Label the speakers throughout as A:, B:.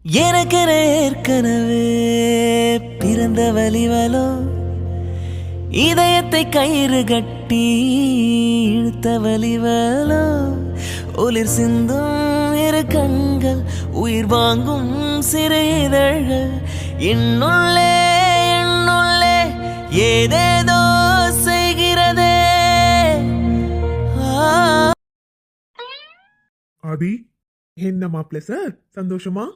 A: எனக்கென ஏற்கனவே பிறந்த வலிவலோ இதயத்தை கயிறு கட்டி இழுத்த வலிவலோ ஒளிர் சிந்தும் இரு கண்கள் உயிர் வாங்கும் சிறு இதழ்கள் என்னுள்ளே என்னுள்ளே ஏதேதோ செய்கிறதே.
B: ஆதி, என்ன மாப்பிள்ள சார், சந்தோஷமா?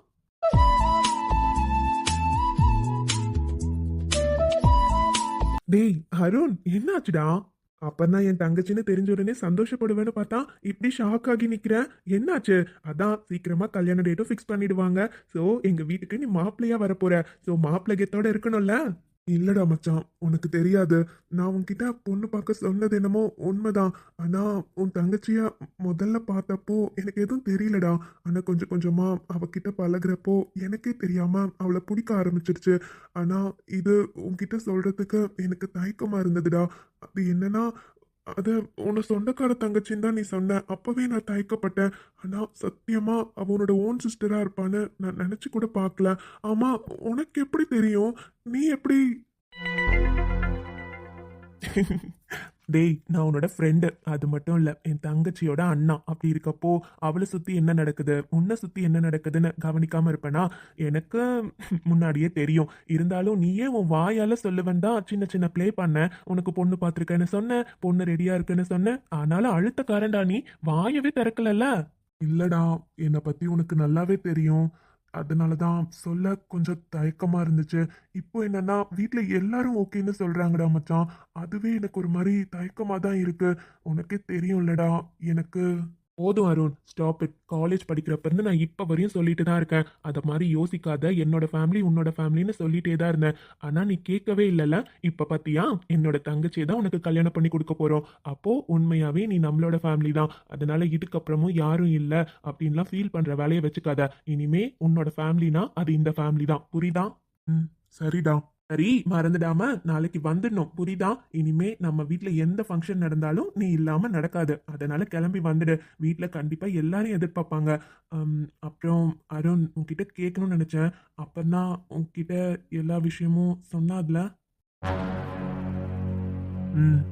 B: டேய் அருண், என்னாச்சுடா? அப்பதான் என் தங்கச்சின்னு தெரிஞ்ச உடனே சந்தோஷப்படுவேன்னு பார்த்தா இப்படி ஷாக் ஆகி நிக்கிறேன். என்னாச்சு? அதான் சீக்கிரமா கல்யாண டேட்டும் ஃபிக்ஸ் பண்ணிடுவாங்க. சோ எங்க வீட்டுக்கு நீ மாப்பிள்ளையா வரப்போற. சோ மாப்பிள்ளை கெத்தோட இருக்கணும்ல? இல்லடா மச்சான், உனக்கு தெரியாது. நான் உன்கிட்ட பொண்ணு பார்க்க சொன்னது என்னமோ உண்மைதான். ஆனா உன் தங்கச்சிய முதல்ல பார்த்தப்போ எனக்கு எதுவும் தெரியலடா. ஆனா கொஞ்சம் கொஞ்சமா அவகிட்ட பழகுறப்போ எனக்கே தெரியாம அவளை பிடிக்க ஆரம்பிச்சிருச்சு. ஆனா இது உன்கிட்ட சொல்றதுக்கு எனக்கு தயக்கமா இருந்ததுடா. அது என்னன்னா, அது உன்னை சொந்தக்கார தங்கச்சின்னு தான் நீ சொன்ன. அப்பவே நான் தயக்கப்பட்டேன். ஆனா சத்தியமா அவனோட ஓன் சிஸ்டரா இருப்பான்னு நான் நினைச்சு கூட பார்க்கல. ஆமா, உனக்கு எப்படி தெரியும்? நீ எப்படி? டேய், நான் உன்னோட ஃப்ரெண்டு. அது மட்டும் இல்ல, என் தங்கச்சியோட அண்ணா. அப்படி இருக்கப்போ அவளை சுத்தி என்ன நடக்குது, உன்னை சுத்தி என்ன நடக்குதுன்னு கவனிக்காம இருப்பேனா? எனக்கு முன்னாடியே தெரியும். இருந்தாலும் நீயே உன் வாயால சொல்லுவேன் தான் சின்ன சின்ன ப்ளே பண்ண. உனக்கு பொண்ணு பார்த்துருக்கேன்னு சொன்ன, பொண்ணு ரெடியா இருக்குன்னு சொன்ன. ஆனாலும் அழுத்தக்காரன்டா நீ, வாயவே திறக்கலல்ல. இல்லடா, என்னை பத்தி உனக்கு நல்லாவே தெரியும். அதனாலதான் சொல்ல கொஞ்சம் தயக்கமா இருந்துச்சு. இப்போ என்னன்னா, வீட்ல எல்லாரும் ஓகேன்னு சொல்றாங்கடா மச்சான். அதுவே எனக்கு ஒரு மாதிரி தயக்கமா தான் இருக்கு. உனக்கே தெரியும்லடா எனக்கு. போதும் அருண், ஸ்டாப் இட். காலேஜ் படிக்கிறப்ப இருந்து நான் இப்போ வரையும் சொல்லிட்டு தான் இருக்கேன். அதை மாதிரி யோசிக்காத, என்னோட ஃபேமிலி உன்னோட ஃபேமிலின்னு சொல்லிட்டே தான் இருந்தேன். ஆனால் நீ கேட்கவே இல்லைல்ல. இப்போ பார்த்தியா, என்னோட தங்கச்சியை தான் உனக்கு கல்யாணம் பண்ணி கொடுக்க போகிறோம். அப்போது உண்மையாகவே நீ நம்மளோட ஃபேமிலி தான். அதனால இதுக்கப்புறமும் யாரும் இல்லை அப்படின்லாம் ஃபீல் பண்ணுற வேலையை வச்சுக்காத. இனிமே உன்னோட ஃபேமிலினா அது இந்த ஃபேமிலி தான். புரியுதா? ம், சரிடா. சரி, மறந்துடாம நாளைக்கு வந்துடணும். புரியுதா? இனிமே நம்ம வீட்ல எந்த ஃபங்க்ஷன் நடந்தாலும் நீ இல்லாம நடக்காது. அதனால கிளம்பி வந்துடு. வீட்ல கண்டிப்பா எல்லாரும் எதிர்பார்ப்பாங்க. அப்புறம் அருண், உன்கிட்ட கேட்கணும்னு நினைச்சேன். அப்பதான் உன்கிட்ட எல்லா விஷயமும் சொன்னாதுல. ம்,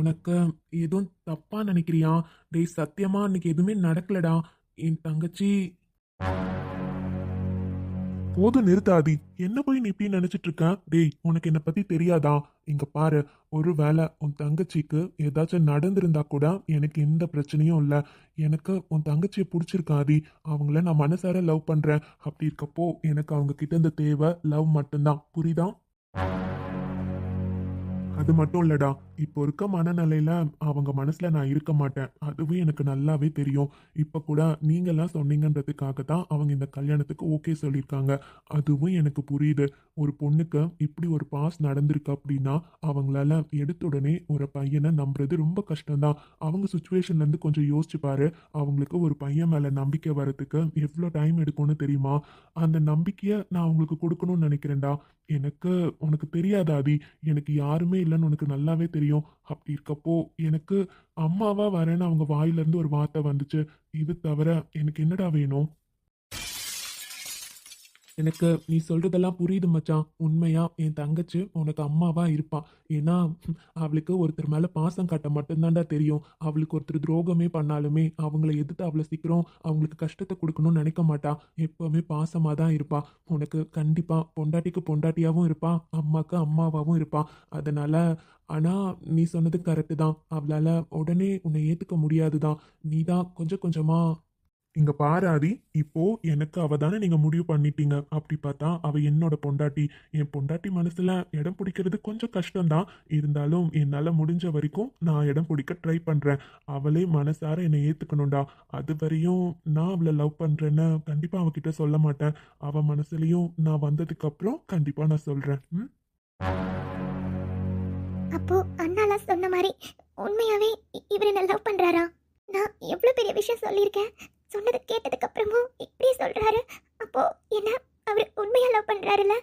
B: உனக்கு எதுவும் தப்பா நினைக்கிறியா? டேய் சத்தியமா அன்னைக்கு எதுவுமே நடக்கலடா. என் தங்கச்சி. போதும் நிறுத்தாதி. என்ன போய் நீ இப்படி நினைச்சிட்டு இருக்க? டேய், உனக்கு என்ன பத்தி தெரியாதா? இங்க பாரு, ஒருவேளை உன் தங்கச்சிக்கு ஏதாச்சும் நடந்திருந்தா கூட எனக்கு எந்த பிரச்சனையும் இல்லை. எனக்கு உன் தங்கச்சியை பிடிச்சிருக்காதி. அவங்கள நான் மனசார லவ் பண்றேன். அப்படி இருக்கப்போ எனக்கு அவங்க கிட்ட இருந்து தேவை லவ் மட்டும்தான். புரியுதா? அது மட்டும் இல்லடா, இப்போ இருக்க மனநிலையில அவங்க மனசுல நான் இருக்க மாட்டேன். அதுவும் எனக்கு நல்லாவே தெரியும். இப்ப கூட நீங்கெல்லாம் சொன்னீங்கன்றதுக்காக தான் அவங்க இந்த கல்யாணத்துக்கு ஓகே சொல்லியிருக்காங்க. அதுவும் எனக்கு புரியுது. ஒரு பொண்ணுக்கு இப்படி ஒரு பாஸ் நடந்திருக்கு அப்படின்னா அவங்களால எடுத்த உடனே ஒரு பையனை நம்புறது ரொம்ப கஷ்டம்தான். அவங்க சுச்சுவேஷன்ல இருந்து கொஞ்சம் யோசிச்சு பாரு. அவங்களுக்கு ஒரு பையன் மேல நம்பிக்கை வர்றதுக்கு எவ்வளோ டைம் எடுக்கும்னு தெரியுமா? அந்த நம்பிக்கையை நான் அவங்களுக்கு கொடுக்கணும்னு நினைக்கிறேன்டா. எனக்கு உனக்கு தெரியாதாதி, எனக்கு யாருமே இல்லைன்னு உனக்கு நல்லாவே தெரியும். அப்படி இருக்கப்போ எனக்கு அம்மாவா வரேன்னு அவங்க வாயிலிருந்து ஒரு வார்த்தை வந்துச்சு. இது தவிர எனக்கு என்னடா வேணும்? எனக்கு நீ சொல்றதெல்லாம் புரியுது மச்சான். உண்மையா என் தங்கச்சி உனக்கு அம்மாவா இருப்பா. ஏன்னா அவளுக்கு ஒருத்தர் மேல பாசம் காட்ட மட்டும்தான்டா தெரியும். அவளுக்கு ஒருத்தர் துரோகமே பண்ணாலுமே அவங்கள எதிர்த்து அவ்வளோ சீக்கிரம் அவங்களுக்கு கஷ்டத்தை கொடுக்கணும்னு நினைக்க மாட்டா. எப்பவுமே பாசமா தான் இருப்பா. உனக்கு கண்டிப்பா பொண்டாட்டிக்கு பொண்டாட்டியாவும் இருப்பா, அம்மாக்கு அம்மாவாவும் இருப்பா. அதனால ஆனா நீ சொன்னது கரெக்டு தான். அவளால உடனே உன்னை ஏத்துக்க முடியாதுதான். நீ தான் கொஞ்சம் கொஞ்சமா. இங்க பாரு ஆதி, இப்போ எனக்கு அவ தானே நீங்க முடிவு பண்ணிட்டீங்க. அப்படி பார்த்தா அவ என்னோட பொண்டாட்டி. என் பொண்டாட்டி மனசுல இடம் பிடிக்கிறது கொஞ்சம் கஷ்டம்தான். இருந்தாலும் என்னால முடிஞ்ச வரைக்கும் நான் இடம் பிடிக்க ட்ரை பண்றேன். அவளே மனசார என்னை ஏத்துக்கணும்டா. அது வரையும் நான் அவளை லவ் பண்றேன்னு கண்டிப்பா அவகிட்ட சொல்ல மாட்டேன். அவ மனசுலயும் நான் வந்ததுக்கு அப்புறம் கண்டிப்பா நான் சொல்றேன். ம்.
C: அப்போ அண்ணாலாம் சொன்ன மாதிரி உண்மையாவே இவர் என்ன லவ் பண்றாரா? நான் எவ்வளவு பெரிய விஷயம் சொல்லியிருக்கேன். சொன்னது கேட்டதுக்கு அப்புறமும் இப்படியே சொல்றாரு. அப்போ என்ன அவர் உண்மையா லவ் பண்றாருல்ல?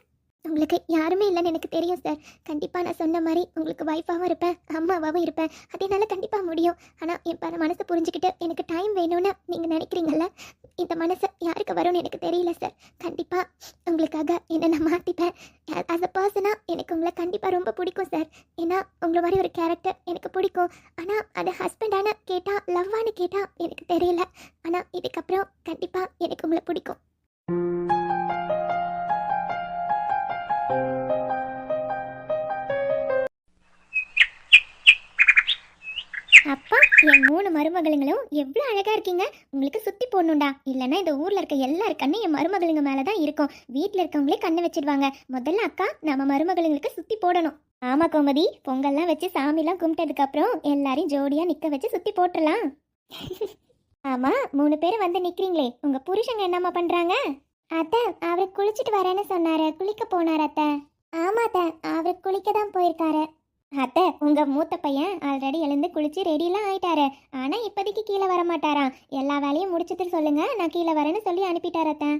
C: உங்களுக்கு யாருமே இல்லைன்னு எனக்கு தெரியும் சார். கண்டிப்பா நான் சொன்ன மாதிரி உங்களுக்கு வைஃபாவும் இருப்பேன், அம்மாவாவும் இருப்பேன். அதனால கண்டிப்பா முடியும். ஆனா என் மனசை புரிஞ்சுக்கிட்டு எனக்கு டைம் வேணும்னு நீங்க நினைக்கிறீங்கல்ல, இந்த மனசு யாருக்கு வரும்னு எனக்கு தெரியல சார். கண்டிப்பாக உங்களுக்காக என்னை நான் மாற்றிப்பேன். ஆஸ் அ பர்சனாக எனக்கு உங்களை கண்டிப்பாக ரொம்ப பிடிக்கும் சார். ஏன்னா உங்களை மாதிரி ஒரு கேரக்டர் எனக்கு பிடிக்கும். ஆனால் அது ஹஸ்பண்டான கேட்டால் லவ்வானு கேட்டால் எனக்கு தெரியல. ஆனால் இதுக்கப்புறம் கண்டிப்பாக எனக்கு உங்களை பிடிக்கும். அப்பா, என் 3 மருமகளுங்களும் எவ்வளோ அழகாக இருக்கீங்க. உங்களுக்கு சுற்றி போடணுண்டா, இல்லைன்னா இந்த ஊரில் இருக்க எல்லார் கண்ணும் என் மருமகளுங்க மேலே தான் இருக்கும். வீட்டில் இருக்கவங்களே கண்ணை வச்சிடுவாங்க. முதல்ல அக்கா நம்ம மருமகளுங்களுக்கு சுற்றி போடணும். ஆமாம் கோமதி, பொங்கல்லாம் வச்சு சாமிலாம் கும்பிட்டதுக்கப்புறம் எல்லாரையும் ஜோடியாக நிற்க வச்சு சுற்றி போட்டுடலாம். ஆமாம், 3 பேர் வந்து நிற்கிறீங்களே, உங்கள் புருஷங்க என்னம்மா பண்ணுறாங்க? அத்தை, அவர் குளிச்சுட்டு வரேன்னு சொன்னார். குளிக்க போனார் அத்தை. ஆமாம் அத்தை, அவர் குளிக்க தான் போயிருக்காரு. அத்தை, உங்க மூத்த பையன் ஆல்ரெடி எழுந்து குளிச்சு ரெடிலாம் ஆயிட்டாரு. ஆனா இப்போதைக்கு கீழே வர மாட்டாராம். எல்லா வேலையும் முடிச்சுட்டு சொல்லுங்க, நான் கீழே வரேன்னு சொல்லி அனுப்பிட்டார் அத்தை.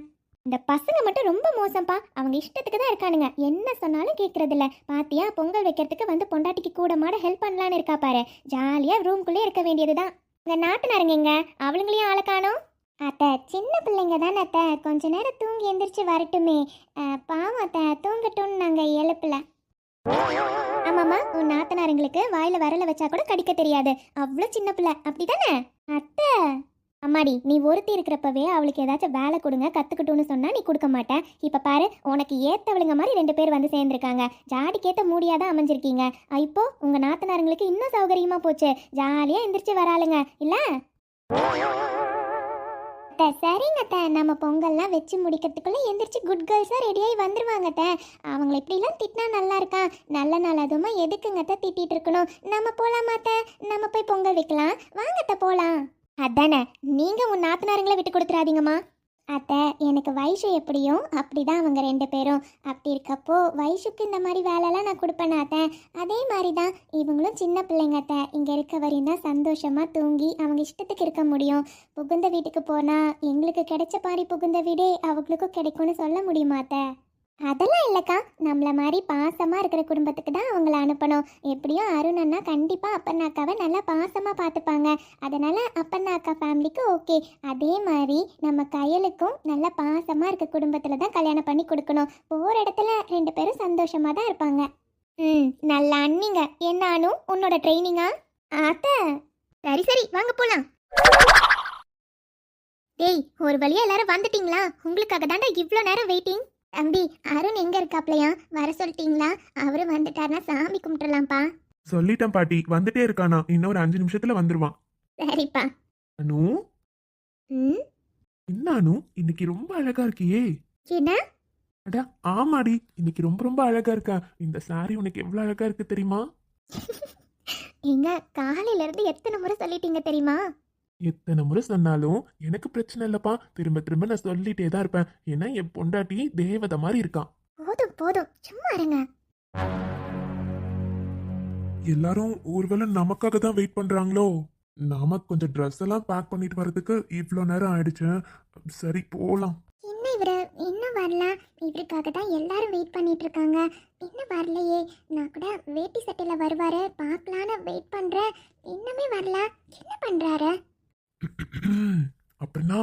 C: இந்த பசங்க மட்டும் ரொம்ப மோசம்ப்பா. அவங்க இஷ்டத்துக்கு தான் இருக்கானுங்க, என்ன சொன்னாலும் கேட்கறது இல்ல. பாத்தியா, பொங்கல் வைக்கிறதுக்கு வந்து பொண்டாட்டிக்கு கூட மாட ஹெல்ப் பண்ணலான்னு இருக்கா பாரு. ஜாலியா ரூம்குள்ளே இருக்க வேண்டியதுதான். உங்க நாட்டுனாருங்க எங்க? அவளுங்களையும் ஆளை காணோம். அத்தை, சின்ன பிள்ளைங்க தானே அத்தை, கொஞ்ச நேரம் தூங்கி எந்திரிச்சு வரட்டுமே. பாவம் அத்தை, தூங்கட்டும்னு நாங்கள் எழுப்பல. ஆமாம்மா, உன் நாத்தனாருங்களுக்கு வாயில வரல வச்சா கூட கடிக்க தெரியாது. அவ்வளோ சின்ன பிள்ளை, அப்படிதானே அத்தை? அம்மாடி, நீ ஒருத்தி இருக்கிறப்பவே அவளுக்கு ஏதாச்சும் வேலை கொடுங்க கற்றுக்கட்டும்னு சொன்னா நீ கொடுக்க மாட்டேன். இப்போ பாரு, உனக்கு ஏற்றவளுங்க மாதிரி 2 பேர் வந்து சேர்ந்துருக்காங்க. ஜாடிக்கேற்ற மூடியாதான் அமைஞ்சிருக்கீங்க. இப்போ உங்கள் நாத்தனாருங்களுக்கு இன்னும் சௌகரியமாக போச்சு. ஜாலியாக எந்திரிச்சு வராளுங்க இல்லை? அத்தை, சரிங்க அத்தை, நம்ம பொங்கல்லாம் வச்சு முடிக்கிறதுக்குள்ளே எந்திரிச்சு குட் கேர்ள்ஸாக ரெடியாகி வந்துடுவாங்க அத்தை. அவங்கள இப்படிலாம் திட்டினா நல்லா இருக்கா? நல்ல நாள் அதுவுமா எதுக்குங்க அத்தை திட்டிகிட்டு இருக்கணும்? நம்ம போகலாமா அத்தை? நம்ம போய் பொங்கல் வைக்கலாம், வாங்க அத்தை போகலாம். அதானே, நீங்கள் உன் நாத்தனாருங்களை விட்டு கொடுத்துறாதீங்கம்மா. அத்தை, எனக்கு வைஷு எப்படியும் அப்படிதான் அவங்க 2 பேரும். அப்படி இருக்கப்போ வைஷுக்கு இந்த மாதிரி வேலைலாம் நான் கொடுப்பேன் அத்தை. அதே மாதிரி தான் இவங்களும் சின்ன பிள்ளைங்க அத்தை. இங்கே இருக்க வரையும் தான் சந்தோஷமாக தூங்கி அவங்க இஷ்டத்துக்கு இருக்க முடியும். புகுந்த வீட்டுக்கு போனால் எங்களுக்கு கிடைச்ச பாடி புகுந்த வீடே அவங்களுக்கும் கிடைக்கும்னு சொல்ல முடியுமா அத்தை? அதெல்லாம் இல்லைக்கா, நம்மள மாதிரி பாசமாக இருக்கிற குடும்பத்துக்கு தான் அவங்கள அனுப்பணும். எப்படியும் அருண் அண்ணா கண்டிப்பாக அப்பண்ணா அக்காவை நல்லா பாசமாக பார்த்துப்பாங்க. அதனால் அப்பண்ணா அக்கா ஃபேமிலிக்கு ஓகே. அதே மாதிரி நம்ம கையலுக்கும் நல்ல பாசமாக இருக்க குடும்பத்தில் தான் கல்யாணம் பண்ணி கொடுக்கணும். போகிற இடத்துல 2 பேரும் சந்தோஷமாக தான் இருப்பாங்க. நல்லா அண்ணிங்க. என்னானும் உன்னோட ட்ரைனிங்கா அத்தை? சரி சரி, வாங்க போகலாம். டேய், ஒரு வழியாக எல்லாரும் வந்துட்டீங்களா? உங்களுக்காக தாண்டா இவ்வளோ நேரம் வெயிட்டிங். தம்பி, அருண் எங்க இருக்காப்லையா? வர சொல்லிட்டீங்களா? அவரு வந்துட்டாருன்னா சாமி கும்பிட்டுலாம்ப்பா.
B: சொல்லிட்டேன் பாட்டி, வந்துட்டே இருக்கானா, இன்னொரு 5 நிமிஷத்துல வந்துருவான்.
C: சரிப்பா.
B: அனு, என்ன அனு, இன்னைக்கு ரொம்ப அழகா இருக்கியே.
C: என்ன?
B: அடா ஆமாடி, இன்னைக்கு ரொம்ப ரொம்ப அழகா இருக்கா. இந்த சாரி உனக்கு எவ்வளவு அழகா இருக்கு தெரியுமா?
C: எங்க காலையில இருந்து எத்தனை முறை சொல்லிட்டீங்க தெரியுமா?
B: எத்தனை முறை சொன்னாலும் எனக்கு பிரச்சனை இல்லப்பா. திரும்ப திரும்ப நான் சொல்லிட்டே தான் இருப்பேன். ஏன்னா என் பொண்டாட்டி தேவதை மாதிரி இருக்கான்.
C: போதும் போதும், சும்மா இருங்க.
B: எல்லாரும் ஒருவேளை நமக்காக தான் வெயிட் பண்றாங்களோ? நாம கொஞ்சம் ட்ரெஸ் எல்லாம் பேக் பண்ணிட்டு வரதுக்கு இவ்வளோ நேரம் ஆயிடுச்சு. சரி போலாம்.
C: என்ன இவரு இன்னும் வரல? இவருக்காக தான் எல்லாரும் வெயிட் பண்ணிட்டு இருக்காங்க. இன்னும் வரலையே. நான் கூட வேட்டி சட்டையில வருவாரு பார்க்கலான்னு வெயிட் பண்றேன். இன்னுமே வரல. என்ன பண்றாரு?
B: அப்படின்னா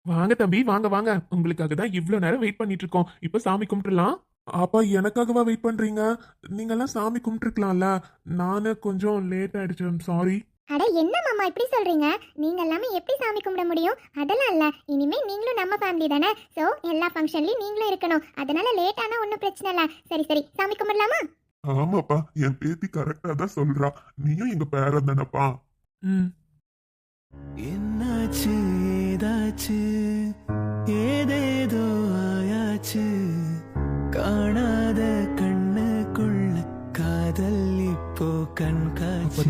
B: வாங்க தம்பி, வாங்க வாங்க. உங்களுக்காக தான் இவ்வளோ நேரம் வெயிட் பண்ணிட்டு இருக்கோம். இப்போ சாமி கும்பிட்டுலாம். அப்பா, எனக்காகவா வெயிட் பண்றீங்க? நீங்கெல்லாம் சாமி கும்பிட்டுருக்கலாம்ல. நானு கொஞ்சம் லேட் ஆயிடுச்சு, சாரி.
C: அட என்ன மாமா இப்படி சொல்றீங்க? நீங்க எல்லாமே எப்படி சாமி கும்பிட முடியும்? அதெல்லாம் இல்ல. இனிமே நீங்களும் நம்ம ஃபேமிலி தானே. ஸோ எல்லா ஃபங்க்ஷன்லயும் நீங்களும் இருக்கணும். அதனால லேட் ஆனா ஒன்றும் பிரச்சனை இல்லை. சரி சரி, சாமி கும்பிடலாமா?
D: ஆமாப்பா, என் பேத்தி கரெக்டா தான் சொல்றா. நீயும் எங்க பேரன் தானப்பா.
A: என்னாச்சு ஏதாச்சு, ஏதேதோ ஆயாச்சு, காணாத கண்ணுக்குள்ள காதல் இப்போ கண்காட்சி.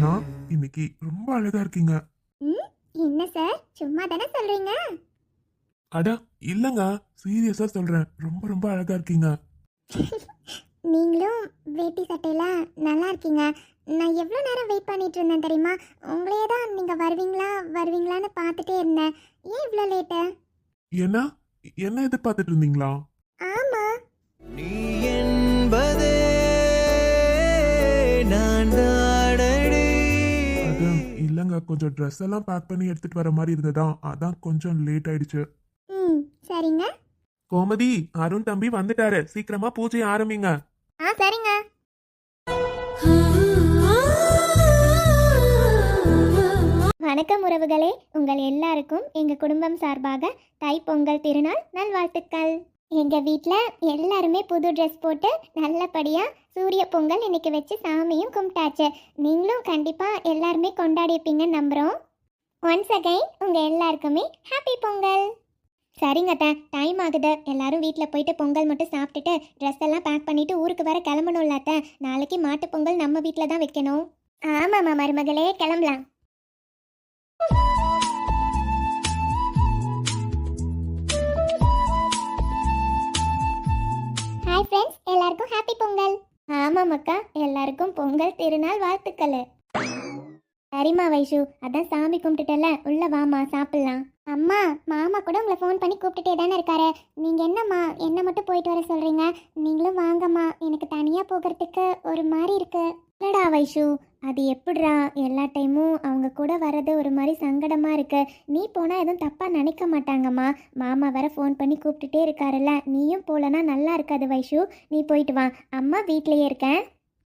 B: இன்னைக்கு ரொம்ப அழகா இருக்கீங்க.
C: என்ன சார், சும்மா தானே சொல்றீங்க?
B: அடா இல்லங்க, சீரியஸா சொல்றேன். ரொம்ப ரொம்ப அழகா இருக்கீங்க.
C: நீங்களும் வேட்டி சட்டையில நல்லா இருக்கீங்க. நான் எவ்வளோ நேரம் வெயிட் பண்ணிட்டு இருந்தேன் தெரியுமா? உங்களையே தான் நீங்கள் வருவீங்களான்னு பார்த்துட்டே இருந்தேன். ஏன் இவ்வளோ லேட்டு?
B: என்ன எதிர்பார்த்துட்டு இருந்தீங்களா?
C: ஆமாம்.
A: நீ என்பதே நான் தாடடி.
B: அது இல்ல இல்லைங்க, கொஞ்சம் ட்ரெஸ் எல்லாம் பேக் பண்ணி எடுத்துட்டு வர மாதிரி இருந்ததா, அதான் கொஞ்சம் லேட் ஆயிடுச்சு.
C: ம் சரிங்க.
B: கோமதி, அருண் தம்பி வந்துட்டாரு, சீக்கிரமா பூஜை ஆரம்பிங்க.
C: சரிங்க. வணக்கம் உறவுகளே, உங்கள் எல்லாருக்கும் எங்க குடும்பம் சார்பாக தைப்பொங்கல் திருநாள் நல்வாழ்த்துக்கள். எங்க வீட்டில் எல்லாருமே புது ட்ரெஸ் போட்டு நல்லபடியா சூரிய பொங்கல் இன்னைக்கு வச்சு சாமியும் கும்பிட்டாச்சு. நீங்களும் கண்டிப்பா எல்லாருமே கொண்டாடிப்பீங்கன்னு நம்புறோம். ஒன்ஸ் அகைன் உங்க எல்லாருக்குமே ஹாப்பி பொங்கல். சரிங்க அத்தை, டைம் ஆகுது. எல்லாரும் வீட்டில் போயிட்டு பொங்கல் மட்டும் சாப்பிட்டுட்டு ட்ரெஸ் எல்லாம் பேக் பண்ணிட்டு ஊருக்கு வர கிளம்பணும்ல அத்தை. நாளைக்கு மாட்டு பொங்கல் நம்ம வீட்டில் தான் வைக்கணும். ஆமாம்மா மருமகளே, கிளம்பலாம். ஹாய் ஃப்ரெண்ட்ஸ், எல்லாருக்கும் ஹாப்பி பொங்கல். ஆமாம் அக்கா, எல்லாருக்கும் பொங்கல் திருநாள் வாழ்த்துக்கள். சரிம்மா வைஷு, அதான் சாமி கும்பிட்டுட்டல, உள்ள வாமா சாப்பிடலாம். அம்மா, மாமா கூட உங்களை ஃபோன் பண்ணி கூப்பிட்டுட்டே தானே இருக்காரு. நீங்க என்னம்மா என்ன மட்டும் போயிட்டு வர சொல்றீங்க? நீங்களும் வாங்கம்மா, எனக்கு தனியா போகிறதுக்கு ஒரு மாதிரி இருக்கு. இல்லடா வைஷு, அது எப்படிடா, எல்லா டைமும் அவங்க கூட வர்றது ஒரு மாதிரி சங்கடமா இருக்கு. நீ போனா எதுவும் தப்பா நினைக்க மாட்டாங்கம்மா. மாமா வர ஃபோன் பண்ணி கூப்பிட்டுட்டே இருக்காருல்ல, நீயும் போலனா நல்லா இருக்காது வைஷு. நீ போயிட்டு வா, அம்மா வீட்லயே இருக்கேன்.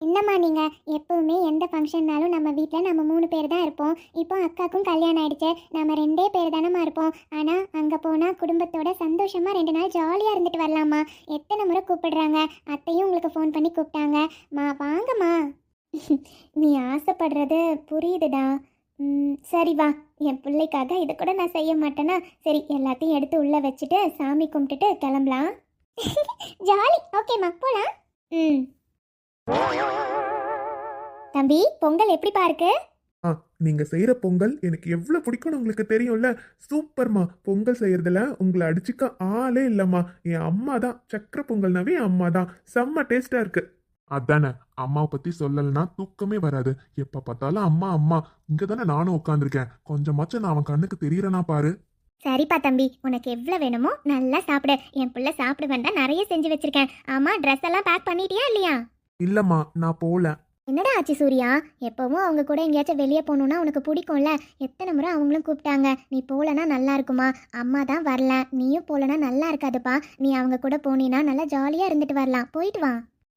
C: என்னம்மா நீங்கள் எப்பவுமே எந்த ஃபங்க்ஷன்னாலும் நம்ம வீட்டில் நம்ம 3 பேர் தான் இருப்போம். இப்போ அக்காவுக்கும் கல்யாணம் ஆயிடுச்சு, நம்ம 2 பேர் தானம்மா இருப்போம். ஆனால் அங்கே போனால் குடும்பத்தோட சந்தோஷமாக 2 நாள் ஜாலியாக இருந்துட்டு வரலாமா. எத்தனை முறை கூப்பிடுறாங்க, அத்தையும் உங்களுக்கு ஃபோன் பண்ணி கூப்பிட்டாங்க. வாங்கம்மா. நீ ஆசைப்படுறது புரியுதுடா. சரி வா, என் பிள்ளைக்காக இதை கூட நான் செய்ய மாட்டேனா. சரி, எல்லாத்தையும் எடுத்து உள்ளே வச்சுட்டு சாமி கும்பிட்டுட்டு கிளம்பலாம். ஜாலி. ஓகேம்மா, போகலாம். தம்பி, பொங்கல் எப்படி பாருக்கு?
B: நீங்க செய்யற பொங்கல் எனக்கு எவ்வளவு பிடிக்கும்னு உங்களுக்கு தெரியும்ல. சூப்பர்மா, பொங்கல் செய்யறதுல உங்களை அடிச்சுக்க ஆளே இல்லம்மா. என் அம்மா தான், சக்கரை பொங்கல்னாவே என் அம்மா தான். செம்ம டேஸ்டா இருக்கு. அதானே, அம்மாவை பத்தி சொல்லலைன்னா தூக்கமே வராது. எப்ப பார்த்தாலும் அம்மா அம்மா. இங்க தானே நானும் உட்காந்துருக்கேன், கொஞ்சமாச்சும் நான் அவன் கண்ணுக்கு தெரியறனா பாரு.
C: சரிப்பா தம்பி, உனக்கு எவ்வளோ வேணுமோ நல்லா சாப்பிடு. என் பிள்ளை சாப்பிடுவேன் தான் நிறைய செஞ்சு வச்சிருக்கேன். ஆமா, ட்ரெஸ் எல்லாம் பேக் பண்ணிட்டியா இல்லையா?
B: இல்லம்மா, நான் போல.
C: என்னடா ஆச்சு சூர்யா, எப்பவும் அவங்க கூட எங்கேயாச்சும் வெளியே போகணுன்னா உனக்கு பிடிக்கும்ல. எத்தனை முறை அவங்களும் கூப்பிட்டாங்க, நீ போலனா நல்லா இருக்குமா. அம்மா தான் வரல, நீயும் போலனா நல்லா இருக்காதுப்பா. நீ அவங்க கூட போனீன்னா நல்லா ஜாலியாக இருந்துட்டு வரலாம். போயிட்டு வா.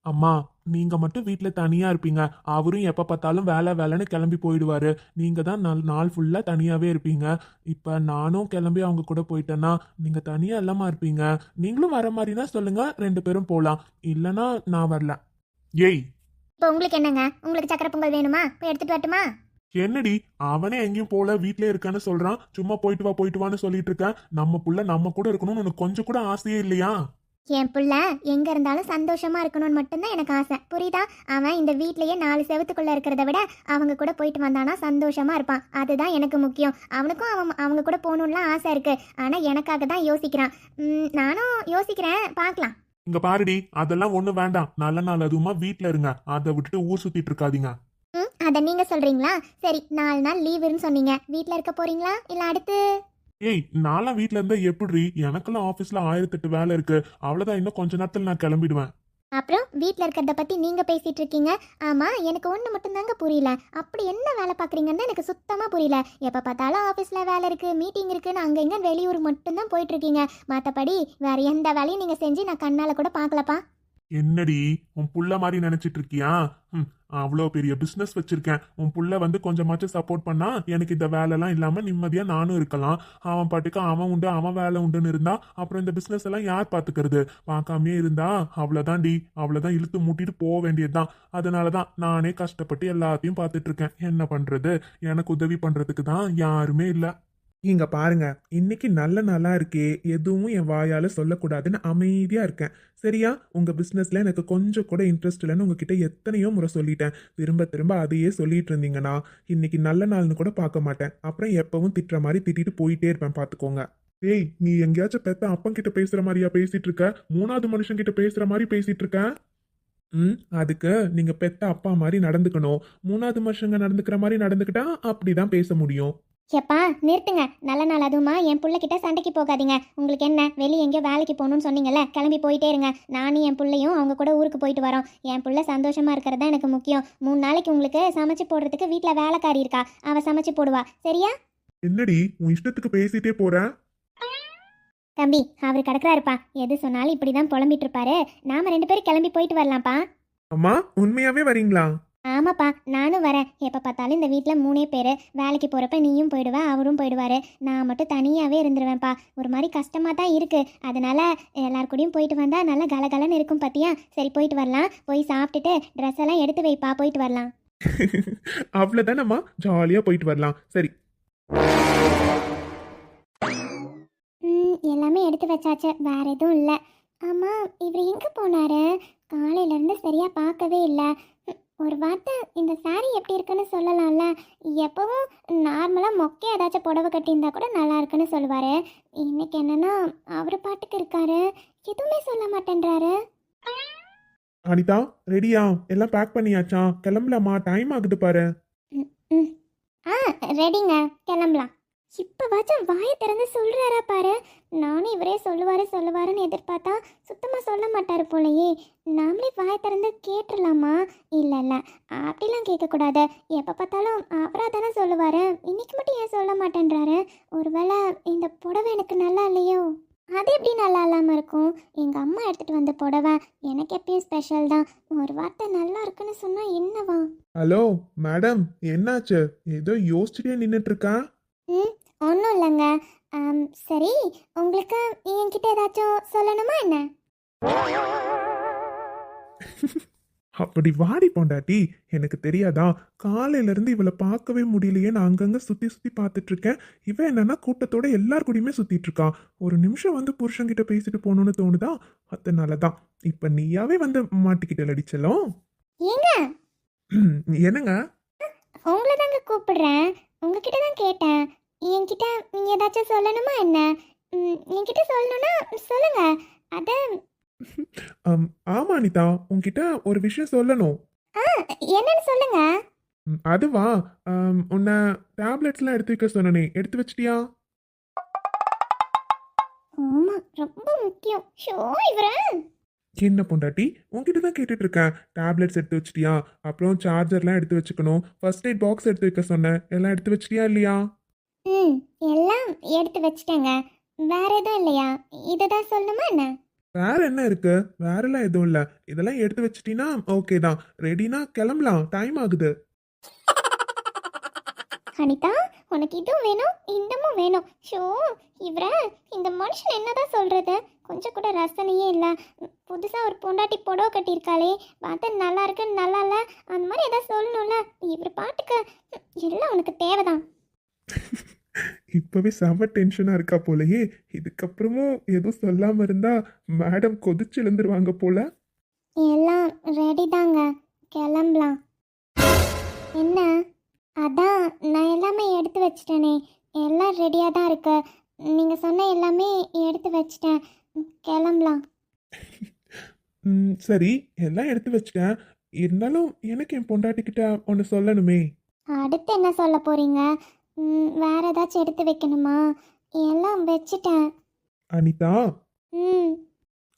B: அம்மா, நீங்க மட்டும் வீட்டுல தனியா இருப்பீங்க. அவரும் எப்ப பார்த்தாலும் வேலை வேலைன்னு கிளம்பி போயிடுவாரு. நீங்க தான் நாள் ஃபுல்லா தனியாவே இருப்பீங்க. இப்ப நானும் கிளம்பி அவங்க கூட போயிட்டேன்னா நீங்க தனியா இல்லாம இருப்பீங்க. நீங்களும் வர மாதிரினா சொல்லுங்க, 2 பேரும் போலாம். இல்லனா நான் வரல. ஏய்,
C: இப்போ உங்களுக்கு என்னங்க, உங்களுக்கு சக்கரை பொங்கல் வேணுமா? போய் எடுத்துட்டு வரட்டுமா?
B: என்னடி, அவனே எங்கேயும் போல வீட்லயே இருக்கான்னு சொல்றான். சும்மா போயிட்டு வான்னு சொல்லிட்டு இருக்கேன். நம்ம புள்ள நம்ம கூட இருக்கணும்னு உனக்கு கொஞ்சம் கூட ஆசையே இல்லையா?
C: என் பிள்ளை எங்க இருந்தாலும் சந்தோஷமா இருக்கணும்னு மட்டும்தான் எனக்கு ஆசை, புரியுதா? அவன் இந்த வீட்லயே 4 செவத்துக்குள்ள இருக்கிறத விட அவங்க கூட போயிட்டு வந்தானா சந்தோஷமா இருப்பான். அதுதான் எனக்கு முக்கியம். அவனுக்கும் அவங்க கூட போகணும்லாம் ஆசை இருக்கு. ஆனா எனக்காக தான் யோசிக்கிறான். நானும் யோசிக்கிறேன், பார்க்கலாம்.
B: இங்க பாருடி, அதெல்லாம் ஒண்ணு வேண்டாம். நல்ல நாள் அதுவுமா வீட்ல இருங்க. அதை விட்டுட்டு ஊர் சுத்திட்டு இருக்காதீங்க.
C: அதை நீங்க சொல்றீங்களா? சரி, 4 நாள் லீவுன்னு சொன்னீங்க, வீட்ல இருக்க போறீங்களா இல்ல அடுத்து?
B: ஏய், நான்லாம் வீட்ல இருந்தா எப்படி? எனக்கெல்லாம் ஆபீஸ்ல 1008 வேலை இருக்கு. அவ்வளவுதான், இன்னும் கொஞ்ச நேரத்துல நான் கிளம்பிடுவேன்.
C: அப்புறம் வீட்ல இருக்கிறத பத்தி நீங்க பேசிட்டு இருக்கீங்க. ஆமா, எனக்கு ஒண்ணு மட்டும் தாங்க புரியல. அப்படி என்ன வேலை பாக்குறீங்கன்னு எனக்கு சுத்தமா புரியல. எப்ப பார்த்தாலும் ஆபீஸ்ல வேலை இருக்கு, மீட்டிங் இருக்குன்னு அங்க இங்க வெளியூர் மட்டும் தான் போயிட்டு இருக்கீங்க. மத்தபடி வேற எந்த வேலையும் நீங்க செஞ்சு நான் கண்ணால கூட பாக்கலப்பா.
B: என்னடி, உன் புள்ள மாதிரி நினைச்சிட்டு இருக்கியா? அவ்வளோ பெரிய பிசினஸ் வச்சிருக்கேன். உன் புள்ள வந்து கொஞ்சமாச்சும் சப்போர்ட் பண்ணா எனக்கு இந்த வேலைலாம் இல்லாம நிம்மதியா நானும் இருக்கலாம். அவன் பாட்டுக்கு அவன் உண்டு அவன் வேலை உண்டுன்னு இருந்தா அப்புறம் இந்த பிசினஸ் எல்லாம் யார் பாத்துக்கிறது? பார்க்காமே இருந்தா அவ்வளவுதான் அவ்வளவுதான், இழுத்து மூட்டிட்டு போக வேண்டியதுதான். அதனாலதான் நானே கஷ்டப்பட்டு எல்லாத்தையும் பார்த்துட்டு இருக்கேன். என்ன பண்றது, எனக்கு உதவி பண்றதுக்கு தான் யாருமே இல்லை. இங்க பாருங்க, இன்னைக்கு நல்ல நாளா இருக்கே, எதுவும் என் வாயால சொல்லக்கூடாதுன்னு அமைதியா இருக்கேன். சரியா? உங்க பிசினஸ்ல எனக்கு கொஞ்சம் கூட இன்ட்ரெஸ்ட் இல்லைன்னு உங்ககிட்ட எத்தனையோ முறை சொல்லிட்டேன். திரும்ப திரும்ப அதையே சொல்லிட்டு இருந்தீங்கன்னா இன்னைக்கு நல்ல நாள்னு கூட பார்க்க மாட்டேன். அப்புறம் எப்பவும் திட்டுற மாதிரி திட்டிட்டு போயிட்டே இருப்பேன், பாத்துக்கோங்க. ஏய், நீ எங்கேயாச்சும் பெத்த அப்பன் கிட்ட பேசுற மாதிரியா பேசிட்டு இருக்க? 3வது மனுஷன் கிட்ட பேசுற மாதிரி பேசிட்டு இருக்க. அதுக்கு நீங்க பெத்த அப்பா மாதிரி நடந்துக்கணும். 3வது மனுஷங்க நடந்துக்கிற மாதிரி நடந்துக்கிட்டா அப்படிதான் பேச முடியும்.
C: எப்பா நிறுத்துங்க, நல்ல நாள் அதுவுமா என் புள்ளைகிட்ட சண்டைக்கு போகாதீங்க. உங்களுக்கு என்ன, வெளியே எங்கேயோ வேலைக்கு போகணும்னு சொன்னீங்கல்ல, கிளம்பி போயிட்டே இருங்க. நானும் என் புள்ளையும் அவங்க கூட ஊருக்கு போயிட்டு வரோம். என் புள்ள சந்தோஷமா இருக்கிறது தான் எனக்கு முக்கியம். 3 நாளைக்கு உங்களுக்கு சமைச்சு போடுறதுக்கு வீட்டில் வேலைக்காரி இருக்கா, அவ சமைச்சு போடுவா, சரியா?
B: என்னடி உன் இஷ்டத்துக்கு பேசிட்டே போற?
C: தம்பி, அவர் கிடக்குறாருப்பா, எது சொன்னாலும் இப்படி தான் புலம்பிட்டு இருப்பாரு. நாம 2 பேரும் கிளம்பி போயிட்டு வரலாம்ப்பா.
B: அம்மா உண்மையாவே வரீங்களா?
C: ஆமாப்பா, நானும் வரேன். எப்போ பார்த்தாலும் இந்த வீட்டில் 3 பேர், வேலைக்கு போகிறப்ப நீயும் போயிடுவ, அவரும் போயிடுவார். நான் மட்டும் தனியாகவே இருந்துருவேன்ப்பா. ஒரு மாதிரி கஷ்டமாக தான் இருக்குது. அதனால் எல்லார் கூடயும் போயிட்டு வந்தால் நல்லா கலகலன்னு இருக்கும் பார்த்தியா. சரி போயிட்டு வரலாம். போய் சாப்பிட்டுட்டு ட்ரெஸ் எல்லாம் எடுத்து வைப்பா, போயிட்டு வரலாம்.
B: அவ்வளோதானம்மா, ஜாலியாக போயிட்டு வரலாம். சரி.
C: எல்லாமே எடுத்து வச்சாச்சு, வேற எதுவும் இல்லை. ஆமாம், இவர் எங்கே போனாரு? காலையிலேருந்து சரியாக பார்க்கவே இல்லை. ஒரு வார்த்தை இந்த சாரீ எப்படி இருக்குன்னு சொல்லலாம்ல. எப்பவும் நார்மலாக மொக்கை ஏதாச்சும் புடவை கட்டியிருந்தா கூட நல்லா இருக்குன்னு சொல்லுவார். இன்னைக்கு என்னன்னா அவர் பாட்டுக்கு இருக்காரு, எதுவுமே சொல்ல மாட்டேன்றாரு.
B: அனிதா ரெடியா? எல்லாம் பேக் பண்ணியாச்சா? கிளம்பலாமா? டைம் ஆகுது பாரு.
C: ம் ஆ ரெடிங்க, கிளம்பலாம். இப்போவாச்சும் வாயை திறந்து சொல்கிறாரா பாரு. நானும் இவரே சொல்லுவாருன்னு எதிர்பார்த்தா சுத்தமாக சொல்ல மாட்டார் போலையே. நாமளே வாயை திறந்து கேட்டுடலாமா? இல்லை அப்படிலாம் கேட்கக்கூடாது. எப்போ பார்த்தாலும் அவராக தானே சொல்லுவார். இன்னைக்கு மட்டும் ஏன் சொல்ல மாட்டேன்றாரு? ஒருவேளை இந்த புடவை எனக்கு நல்லா இல்லையோ? அது எப்படி நல்லா இல்லாமல் இருக்கும்? எங்கள் அம்மா எடுத்துகிட்டு வந்த புடவை எனக்கு எப்பயும் ஸ்பெஷல் தான். ஒரு வார்த்தை நல்லா இருக்குன்னு சொன்னால் என்னவா?
B: ஹலோ மேடம், என்னாச்சு? ஏதோ யோசிச்சுட்டே நின்றுட்டு இருக்கா?
C: ஒன்றும் இல்லைங்க. சரி, உங்களுக்கு என்கிட்ட ஏதாச்சும் சொல்லணுமா என்ன?
B: அப்படி வாடி பொண்டாட்டி, எனக்கு தெரியாதா? காலையில இருந்து இவளை பார்க்கவே முடியலையே, நான் அங்கங்க சுத்தி சுத்தி பார்த்துட்டு இருக்கேன். இவன் என்னன்னா கூட்டத்தோட எல்லார் கூடயுமே சுத்திட்டு இருக்கா. ஒரு நிமிஷம் வந்து புருஷன்கிட்ட பேசிட்டு போகணும்னு தோணுதா? அதனாலதான் இப்ப நீயாவே வந்து மாட்டிக்கிட்ட அடிச்சலும்.
C: ஏங்க,
B: என்னங்க?
C: உங்களை தாங்க கூப்பிடுறேன். உங்ககிட்ட தான் கேட்டேன். என்கிட்ட நீங்க ஏதாச்சும் சொல்லணுமா என்ன? என்கிட்ட சொல்லணும்னா சொல்லுங்க. அத
B: ஆமா அனிதா, உன்கிட்ட ஒரு விஷயம் சொல்லணும்.
C: என்னன்னு சொல்லுங்க.
B: அதுவா, உன்னை டேப்லெட்ஸ்லாம் எடுத்து வைக்க சொன்னனே, எடுத்து வச்சிட்டியா?
C: ஆமா, ரொம்ப முக்கியம். ஷோ இவர
B: என்ன பொண்டாட்டி, உன்கிட்ட தான் கேட்டுட்டு இருக்கேன். டேப்லெட்ஸ் எடுத்து வச்சிட்டியா? அப்புறம் சார்ஜர்லாம் எடுத்து வச்சுக்கணும். ஃபர்ஸ்ட் எய்ட் பாக்ஸ் எடுத்து வைக்க சொன்னேன், எல்லாம் எடுத்து வச்சிட்டியா இல்லையா?
C: எல்லாம் எடுத்து வச்சிட்டேங்க. வேற எதுவும் இல்லையா? இதுதான் சொல்லணுமா என்ன?
B: வேற என்ன இருக்கு? வேறெல்லாம் எதுவும் இல்லை. இதெல்லாம் எடுத்து வச்சிட்டீங்கன்னா ஓகே தான். ரெடினா கிளம்பலாம், டைம் ஆகுது.
C: அனிதா, உனக்கு இதுவும் வேணும் இன்னமும் வேணும். ஷோ இவர இந்த மனுஷன் என்னதான் சொல்றது? கொஞ்சம் கூட ரசனையே இல்லை. புதுசாக ஒரு பொண்டாட்டி புடவை கட்டியிருக்காளே, பார்த்தா நல்லா இருக்கு நல்லா இல்லை அந்த மாதிரி ஏதாவது சொல்லணும்ல. இவர் பாட்டுக்கு எல்லாம் உனக்கு தேவைதான்.
B: இப்பவே செம டென்ஷனா இருக்கா போலயே. இதுக்கப்புறமும் எதுவும் சொல்லாம இருந்தா மேடம் கொதிச்சு எழுந்துருவாங்க போல.
C: எல்லாம் ரெடி தாங்க, கிளம்பலாம். என்ன? அதான் நான் எல்லாமே எடுத்து வச்சிட்டேனே, எல்லாம் ரெடியாக தான் இருக்கு. நீங்கள் சொன்ன எல்லாமே எடுத்து வச்சிட்டேன், கிளம்பலாம்.
B: சரி, எல்லாம் எடுத்து வச்சிட்டேன். இருந்தாலும் எனக்கு என் பொண்டாட்டிக்கிட்ட ஒன்று சொல்லணுமே.
C: அடுத்து என்ன சொல்ல போறீங்க? வேற ஏதாச்சும் எடுத்து வைக்கணுமா? எல்லாம் வச்சிட்டேன்.
B: அனிதா,
C: ம்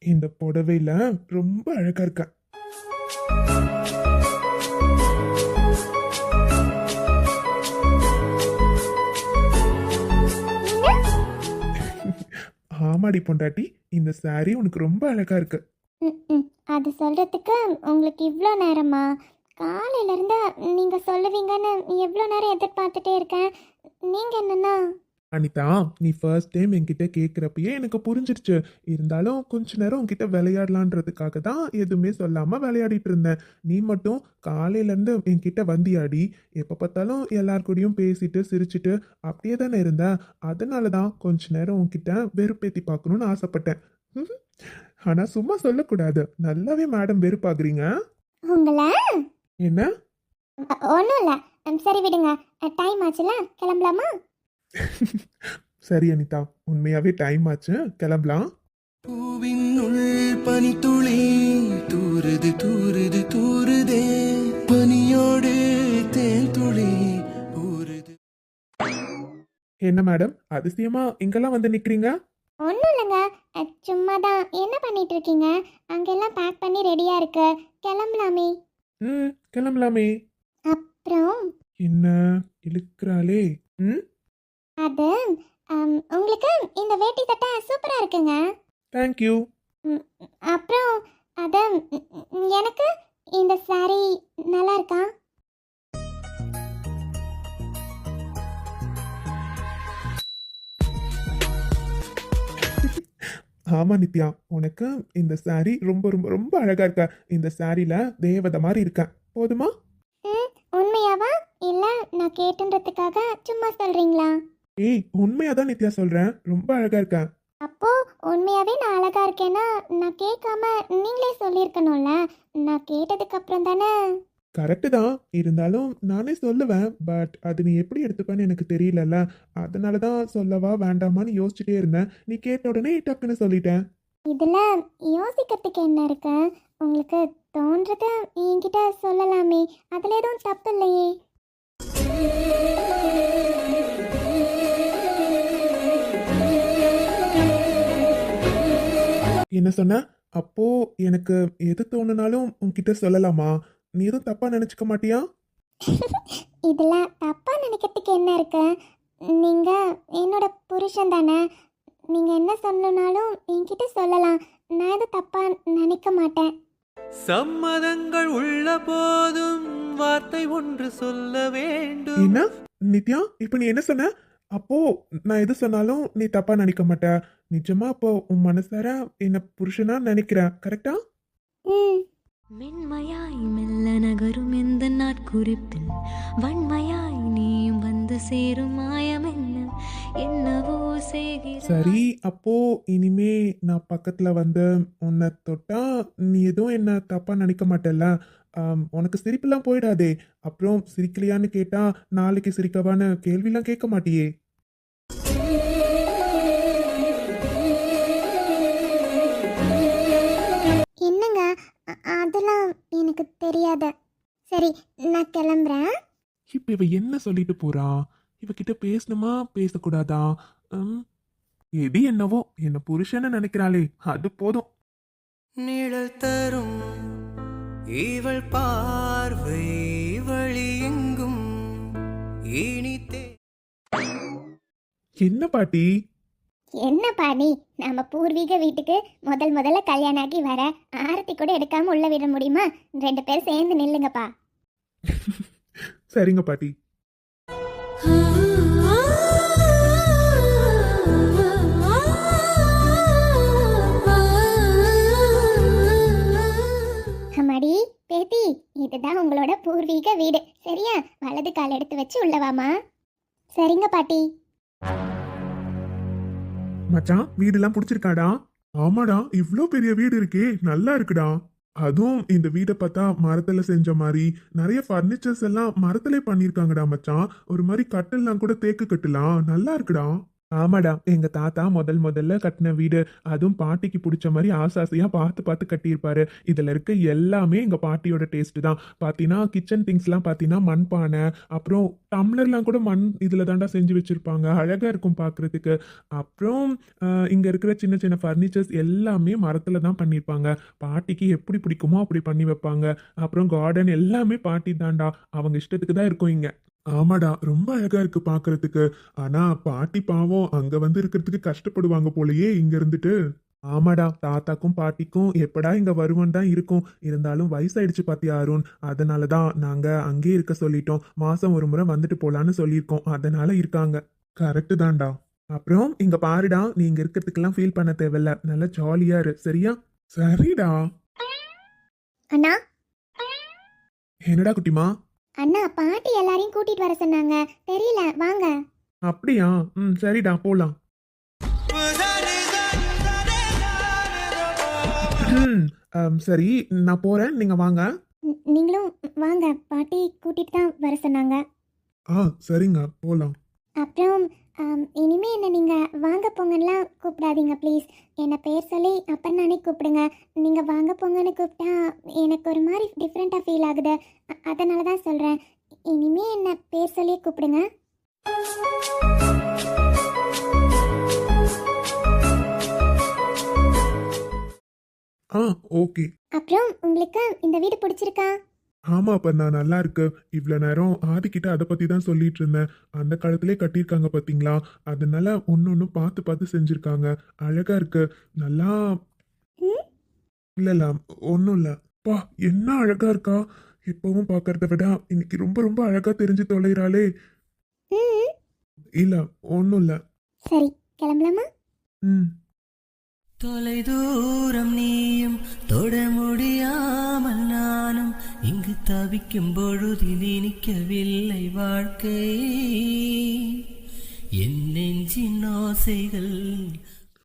B: இந்த புடவையில ரொம்ப அழகா இருக்க. ஆமாடி பொண்டாட்டி, இந்த சாரி உனக்கு ரொம்ப அழகா இருக்கு.
C: அது சொல்கிறதுக்கு உங்களுக்கு இவ்வளோ நேரமா? காலையிலேருந்து நீங்கள் சொல்லுவீங்கன்னு எவ்வளோ நேரம் எதிர்பார்த்துட்டே இருக்கேன். நீங்கள் என்னன்னா?
B: அனிதா, நீ ஃபர்ஸ்ட் டைம் என்கிட்ட கேட்குறப்பயே எனக்கு புரிஞ்சிருச்சு. இருந்தாலும் கொஞ்ச நேரம் உன்கிட்ட விளையாடலான்றதுக்காக தான் எதுவுமே சொல்லாமல் விளையாடிட்டு இருந்தேன். நீ மட்டும் காலையிலேருந்து என்கிட்ட வந்தியாடி. எப்போ பார்த்தாலும் எல்லார் கூடயும் பேசிட்டு சிரிச்சிட்டு அப்படியே தானே இருந்தேன். அதனால தான் கொஞ்ச நேரம் உன்கிட்ட வெறுப்பேற்றி பார்க்கணுன்னு ஆசைப்பட்டேன். ஆனால் சும்மா சொல்லக்கூடாது, நல்லாவே மேடம் வெறுப்பாக்குறீங்க.
C: உங்களை
B: என்ன?
C: ஒன்றும் இல்லை, சரி விடுங்க. டைம் ஆச்சுல, கிளம்பலாமா?
B: சரி அனிதா, உண்மையாவே டைம் ஆச்சு, கிளம்பலாம்.
A: பூவின் உள் பனித்துளி தூறுது தூறுது தூறுதே, பனியோடு தேன் துளி ஊறுது.
B: என்ன மேடம் அதிசயமா இங்கெல்லாம் வந்து நிக்கிறீங்க?
C: ஒன்றும் இல்லைங்க, சும்மா தான். என்ன பண்ணிட்டு இருக்கீங்க? அங்கெல்லாம் பேக் பண்ணி ரெடியாக இருக்கு, கிளம்பலாமே.
B: கிளம்பலாமே.
C: அப்புறம்
B: என்ன இழுக்கிறாளே?
C: அது உங்களுக்கு இந்த வேட்டி சட்டை சூப்பராக இருக்குங்க.
B: தேங்க்யூ.
C: ம், அப்புறம் அது எனக்கு இந்த saree நல்லா இருக்கா?
B: ஆமா நித்யா, உனக்கு இந்த saree ரொம்ப ரொம்ப ரொம்ப அழகா இருக்க. இந்த சாரில தேவதை மாதிரி இருக்க. போதுமா?
C: ம், உண்மையாவா? இல்லை நான் கேட்டுன்றதுக்காக சும்மா சொல்கிறீங்களா?
B: ஏய், உண்மையாதான் நித்யா சொல்றேன். ரொம்ப அழகா இருக்க.
C: அப்போ உண்மையாவே நான் அழகா இருக்கேன்னா நான் கேட்காம நீங்களே சொல்லியிருக்கணும்ல. நான் கேட்டதுக்கு அப்புறம் தானே.
B: கரெக்டு தான். இருந்தாலும் நானே சொல்லுவேன். பட் அது நீ எப்படி எடுத்துப்பேன்னு எனக்கு தெரியலல்ல. அதனால தான் சொல்லவா வேண்டாமான்னு யோசிச்சுட்டே இருந்தேன். நீ கேட்ட உடனே டக்குன்னு சொல்லிட்டேன்.
C: இதில் யோசிக்கிறதுக்கு என்ன இருக்கு? உங்களுக்கு தோன்றதை என்கிட்ட சொல்லலாமே, அதில் எதுவும் தப்பு இல்லையே.
B: என்ன சொன்ன? அப்போ எனக்கு எது தோணுனாலும் உன்கிட்ட சொல்லலாமா? நீ எதுவும் தப்பா நினைச்சுக்க மாட்டியா?
C: இதில் தப்பாக நினைக்கிறதுக்கு என்ன இருக்கு? நீங்கள் என்னோட புருஷன் தானே. நீங்கள் என்ன சொல்லணும்னாலும் என்கிட்ட சொல்லலாம். நான் எதுவும் தப்பாக நினைக்க மாட்டேன்.
A: சம்மதங்கள் உள்ள போதும் வார்த்தை ஒன்று சொல்ல வேண்டும்.
B: என்ன நித்யா, இப்ப நீ என்ன சொன்ன? அப்போ நான் எது சொன்னாலும் நீ தப்பா நினைக்க மாட்ட. நிஜமா அப்போ உன் மனசார என்ன புருஷனா நினைக்கிற, கரெக்டா?
C: ம்,
E: மென்மையாய் மெல்ல நகரும் எந்த நாட்குறிப்பில் வன்மையாய் நீயும் வந்து சேரும் மாயம் என்னவோ செய்கிற.
B: சரி, அப்போ இனிமே நான் பக்கத்துல வந்து உன்னை தொட்டா நீ எதுவும் என்ன தப்பா நினைக்க மாட்டல்ல? உனக்கு சிரிப்பெல்லாம் போயிடாதே. அப்புறம் சிரிக்கலையான்னு கேட்டா நாளைக்கு சிரிக்கவான்னு கேள்விலாம் கேட்க மாட்டியே.
C: என்னங்க, அதெல்லாம் எனக்கு தெரியாது. சரி, நான் கிளம்புறேன்.
B: இப்ப இவ என்ன சொல்லிட்டு போறா? இவகிட்ட பேசணுமா பேசக்கூடாதா? ம், எது என்னவோ என்ன புருஷன்னு நினைக்கிறாளே, அது போதும்.
A: நிழல் தரும் இவள் பார்வை வழி எங்கும் இனித்தே.
B: என்ன பாட்டி?
C: என்ன பாணி, நம்ம பூர்வீக வீட்டுக்கு முதல்ல கல்யாணம் ஆகி வர ஆரத்தி கூட எடுக்காம உள்ள விட முடியுமா? 2 பேர் சேர்ந்து நில்லுங்கப்பா.
B: சரிங்க பாட்டி.
C: அம்மாடி பேத்தி, இதுதான் உங்களோட பூர்வீக வீடு. சரியா? வலது கால் எடுத்து வச்சு உள்ளவாமா. சரிங்க பாட்டி.
B: மச்சான், வீடெல்லாம் பிடிச்சிருக்காடா? ஆமாடா, இவ்ளோ பெரிய வீடு இருக்கே, நல்லா இருக்குடா. அதுவும் இந்த வீடை பார்த்தா மரத்துல செஞ்ச மாதிரி நிறைய ஃபர்னிச்சர்ஸ் எல்லாம் மரத்திலே பண்ணிருக்காங்கடா மச்சான். ஒரு மாதிரி கட்டெல்லாம் கூட தேக்கு கட்டலாம், நல்லா இருக்குடா. ஆமாடா, எங்க தாத்தா முதல்ல கட்டின வீடு. அதுவும் பாட்டிக்கு பிடிச்ச மாதிரி ஆசாசையா பார்த்து கட்டியிருப்பாரு. இதுல இருக்க எல்லாமே எங்க பாட்டியோட டேஸ்ட் தான். பாத்தீங்கன்னா கிச்சன் திங்ஸ்லாம் பாத்தீங்கன்னா மண்பானை, அப்புறம் டம்ளர்லாம் கூட மண் இதுல தாண்டா செஞ்சு வச்சிருப்பாங்க. அழகா இருக்கும் பார்க்கிறதுக்கு. அப்புறம் இங்க இருக்கிற சின்ன சின்ன ஃபர்னிச்சர்ஸ் எல்லாமே மரத்துல தான் பண்ணியிருப்பாங்க. பாட்டிக்கு எப்படி பிடிக்குமோ அப்படி பண்ணி வைப்பாங்க. அப்புறம் கார்டன் எல்லாமே பாட்டி தாண்டா, அவங்க இஷ்டத்துக்கு தான் இருக்கும் இங்க. ஆமாடா, ரொம்ப அழகா இருக்கு பார்க்கிறதுக்கு. ஆனா பாட்டி பாவம் அங்க வந்து இருக்கிறதுக்கு கஷ்டப்படுவாங்க போலயே இங்க இருந்துட்டு. ஆமாடா, தாத்தாக்கும் பாட்டிக்கும் எப்படா இங்க வருவோம் தான் இருக்கும். இருந்தாலும் வயசாயிடுச்சு பாத்தியா அருண், அதனாலதான் நாங்க அங்கே இருக்க சொல்லிட்டோம். மாசம் ஒரு முறை வந்துட்டு போலான்னு சொல்லியிருக்கோம். அதனால இருக்காங்க. கரெக்டு தான்டா. அப்புறம் இங்க பாருடா, நீ இங்க இருக்கிறதுக்கெல்லாம் ஃபீல் பண்ண தேவையில்ல. நல்லா ஜாலியா இரு, சரியா? சரிடா.
C: அண்ணா,
B: என்னடா குட்டிமா?
C: அண்ணா பாட்டி எல்லாரையும் கூட்டிட்டு வர சொன்னாங்க. தெரியல, வாங்க.
B: அப்படியா? சரிடா, போலாம். சரி, நான் போறேன், நீங்க வாங்க.
C: நீங்களும் வாங்க, பாட்டி கூட்டிட்டு தான் வர சொன்னாங்க.
B: சரிங்க, போலாம்.
C: அப்புறம் இனிமே என்ன நீங்க வாங்க போங்கலாம் கூப்பிடாதீங்க ப்ளீஸ். என்னை பேர் சொல்லி அப்புறம் நானே கூப்பிடுங்க. நீங்க வாங்க போங்கன்னு கூப்பிட்டா எனக்கு ஒரு மாதிரி டிஃப்ரெண்ட்டாக ஃபீல் ஆகுது. அதனால தான் சொல்கிறேன். இனிமே என்ன பேர் சொல்லி கூப்பிடுங்க.
B: ஆ ஓகே.
C: அப்புறம் உங்களுக்கு இந்த வீடு பிடிச்சிருக்கா?
B: ஆமா அப்பர்ணா, நல்லா இருக்கு. இவ்வளோ நேரம் ஆதிக்கிட்ட அதை பத்தி தான் சொல்லிட்டு இருந்தேன். அந்த காலத்திலே கட்டியிருக்காங்க பாத்தீங்களா, அதனால ஒன்று பார்த்து பார்த்து செஞ்சிருக்காங்க. அழகா இருக்கு. நல்லா
C: ம்
B: இல்ல ஒன்றும் இல்லை. பா, என்ன அழகா இருக்கா! எப்பவும் பார்க்கறத விட இன்னைக்கு ரொம்ப ரொம்ப அழகா தெரிஞ்சு தொலைகிறாளே.
C: ம்
B: இல்ல ஒன்றும் இல்லை.
C: சரி, கிளம்பலாமா?
B: ம்
A: தொலைதூரம் நீயும் தொட முடியாமல் நானும் இங்கு தவிக்கும் பொழுது நினைக்கவில்லை வாழ்க்கை என் நெஞ்சின் ஆசைகள்